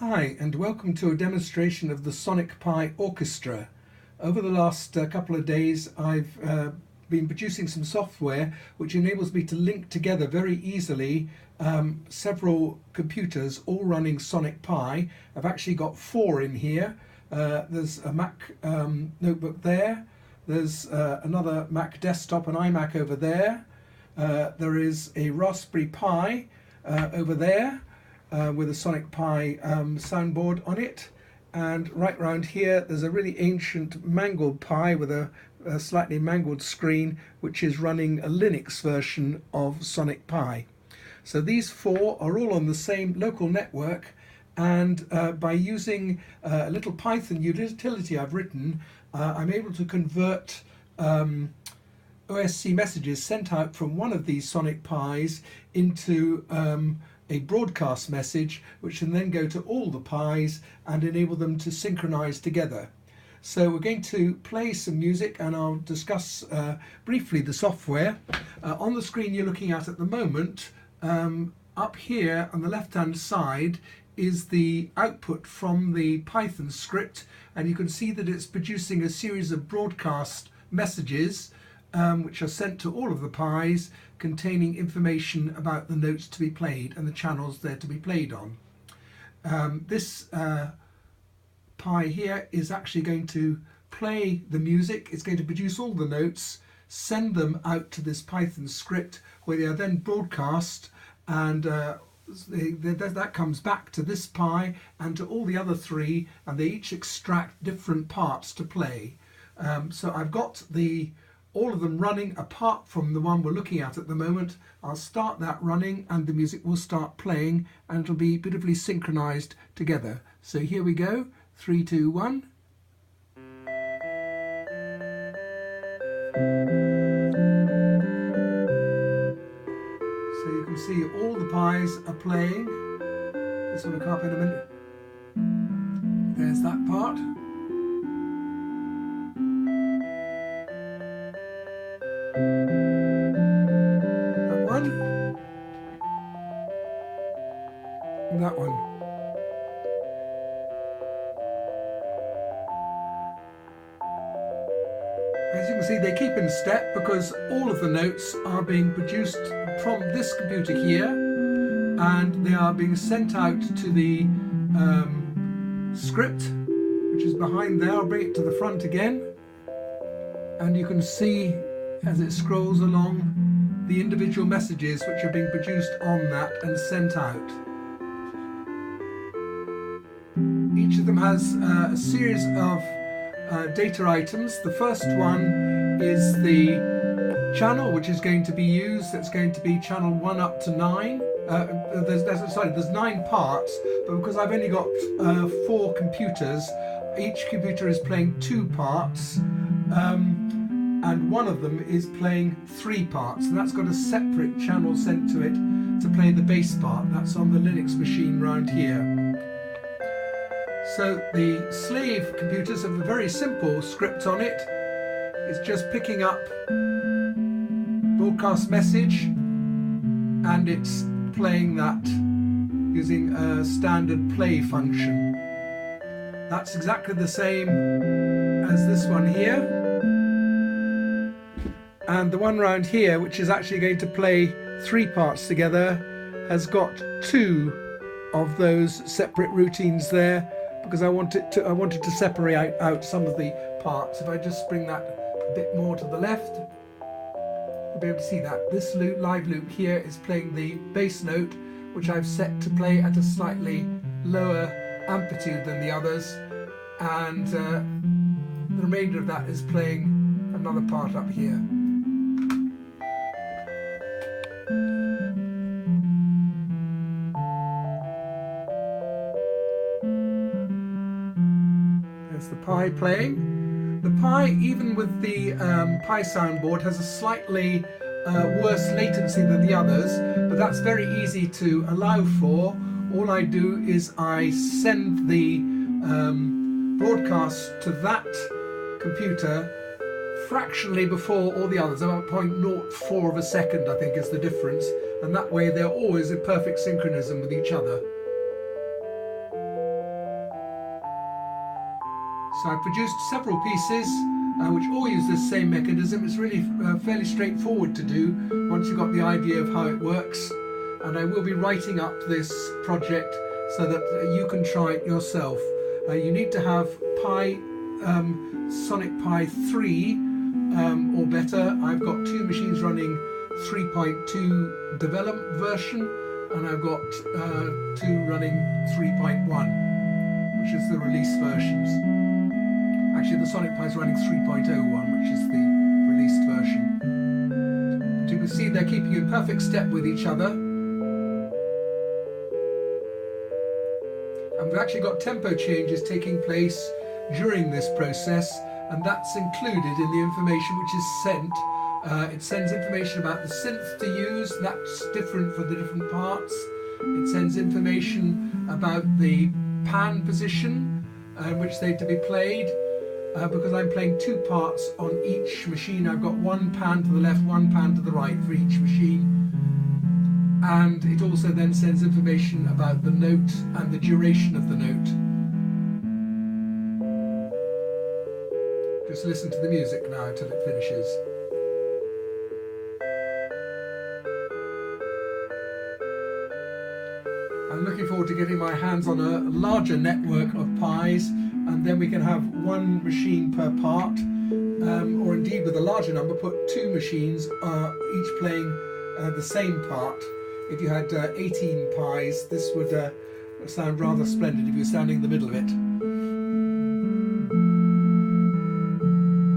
Hi, and welcome to a demonstration of the Sonic Pi Orchestra. Over the last couple of days I've been producing some software which enables me to link together very easily several computers all running Sonic Pi. I've actually got four in here. There's a Mac notebook there, there's another Mac desktop, an iMac over there, there is a Raspberry Pi over there, with a Sonic Pi soundboard on it, and right round here there's a really ancient mangled Pi with a slightly mangled screen which is running a Linux version of Sonic Pi. So these four are all on the same local network, and by using a little Python utility I've written, I'm able to convert OSC messages sent out from one of these Sonic Pis into a broadcast message which can then go to all the Pis and enable them to synchronize together. So we're going to play some music and I'll discuss briefly the software. On the screen you're looking at the moment, up here on the left hand side is the output from the Python script, and you can see that it's producing a series of broadcast messages which are sent to all of the Pis, containing information about the notes to be played and the channels they're to be played on. This Pi here is actually going to play the music. It's going to produce all the notes, send them out to this Python script where they are then broadcast, and that comes back to this Pi and to all the other three, and they each extract different parts to play. So I've got all of them running apart from the one we're looking at the moment. I'll start that running and the music will start playing, and it'll be beautifully synchronized together. So here we go, 3, 2, 1. So you can see all the Pis are playing. This one will come up in a minute. There's that part. That one. And that one. As you can see, they keep in step because all of the notes are being produced from this computer here, and they are being sent out to the script which is behind there. I'll bring it to the front again, and you can see as it scrolls along the individual messages which are being produced on that and sent out. Each of them has a series of data items. The first one is the channel which is going to be used. That's going to be channel 1 up to 9. There's 9 parts, but because I've only got 4 computers, each computer is playing 2 parts. And one of them is playing 3 parts, and that's got a separate channel sent to it to play the bass part. That's on the Linux machine round here. So the slave computers have a very simple script on it. It's just picking up broadcast message and it's playing that using a standard play function. That's exactly the same as this one here. And the one round here, which is actually going to play 3 parts together, has got 2 of those separate routines there, because I wanted to separate out some of the parts. If I just bring that a bit more to the left, you'll be able to see that. This live loop here is playing the bass note, which I've set to play at a slightly lower amplitude than the others, and the remainder of that is playing another part up here. There's the Pi playing. The Pi, even with the Pi soundboard, has a slightly worse latency than the others, but that's very easy to allow for. All I do is I send the broadcast to that computer fractionally before all the others, about 0.04 of a second I think is the difference, and that way they're always in perfect synchronism with each other. So I've produced several pieces which all use the same mechanism. It's really fairly straightforward to do once you've got the idea of how it works. And I will be writing up this project so that you can try it yourself. You need to have Sonic Pi 3 or better. I've got two machines running 3.2 development version, and I've got two running 3.1, which is the release versions. Actually, the Sonic Pi is running 3.01, which is the released version. But you can see they're keeping in perfect step with each other. And we've actually got tempo changes taking place during this process, and that's included in the information which is sent. It sends information about the synth to use, that's different for the different parts. It sends information about the pan position in which they're to be played. Because I'm playing two parts on each machine, I've got one pan to the left, one pan to the right for each machine. And it also then sends information about the note and the duration of the note. Just listen to the music now until it finishes. I'm looking forward to getting my hands on a larger network of Pis, and then we can have one machine per part, or indeed with a larger number, put two machines, each playing the same part. If you had 18 Pis, this would sound rather splendid if you were standing in the middle of it.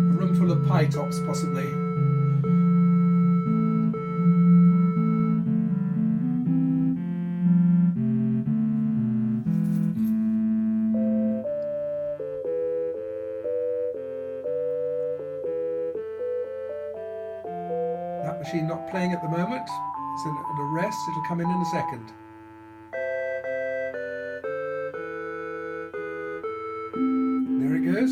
A room full of Pi tops, possibly. That machine not playing at the moment. It's at a rest. It'll come in a second. There it goes.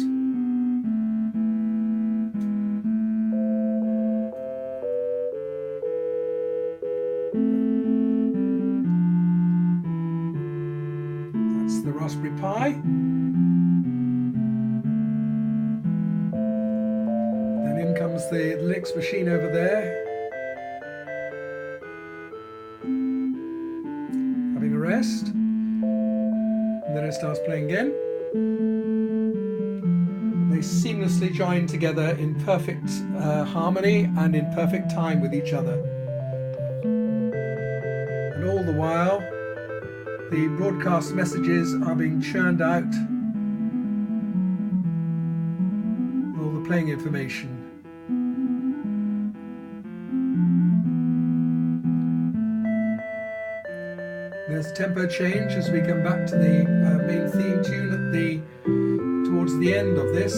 That's the Raspberry Pi. Then in comes the Linux machine over there. Having a rest. And then it starts playing again. They seamlessly join together in perfect harmony and in perfect time with each other. And all the while, the broadcast messages are being churned out with all the playing information. There's a tempo change as we come back to the main theme tune at towards the end of this.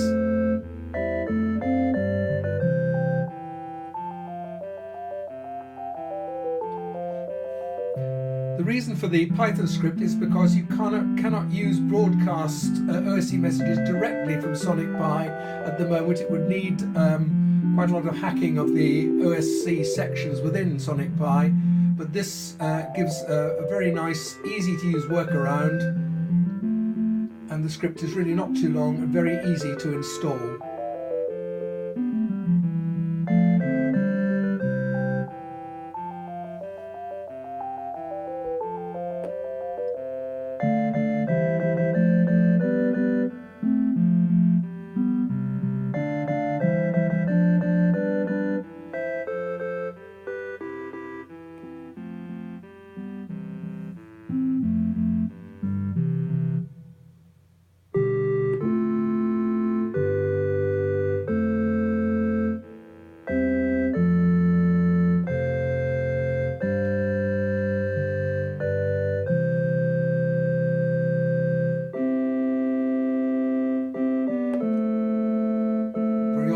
The reason for the Python script is because you cannot use broadcast OSC messages directly from Sonic Pi at the moment. It would need quite a lot of hacking of the OSC sections within Sonic Pi. But this gives a very nice, easy to use workaround, and the script is really not too long and very easy to install.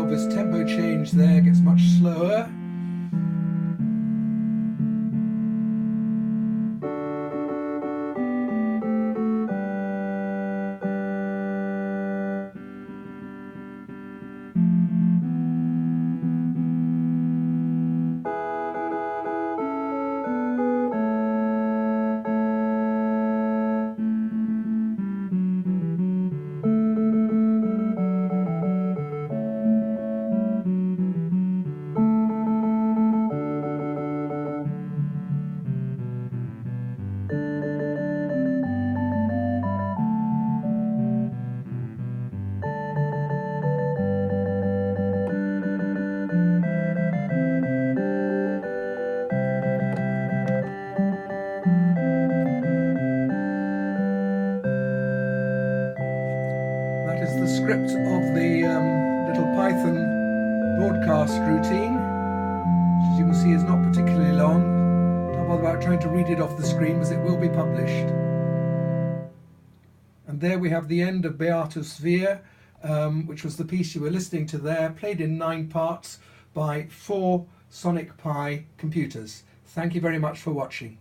This tempo change there gets much slower. script of the little Python broadcast routine, which as you can see is not particularly long. Don't bother about trying to read it off the screen, as it will be published. And there we have the end of Beatus Vir, which was the piece you were listening to there, played in 9 parts by 4 Sonic Pi computers. Thank you very much for watching.